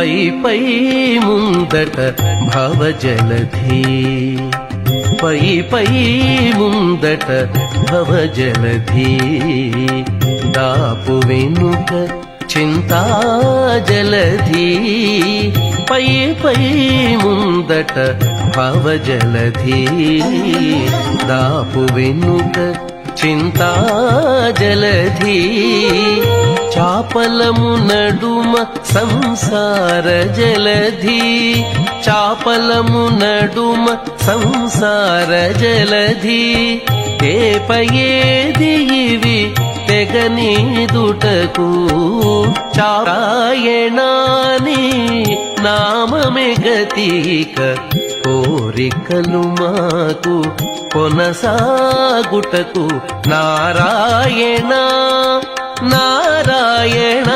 పై పై ముందట భవజలధి పై పై ముందట భవజలధి దాపు వెనుక చింతాజలధి పై పై ముందట భవజలధి దాపు వెనుక చింతాజలధి చాపలము నడుమ సంసార జలధి చాపలము నడుమ సంసార జలధి ఏపయేది ఇవి తెగనీదుటకు చారాయణాని నామమే గతిక కోరికలు మాకు కొనసాగుటకు నారాయణ నారాయణ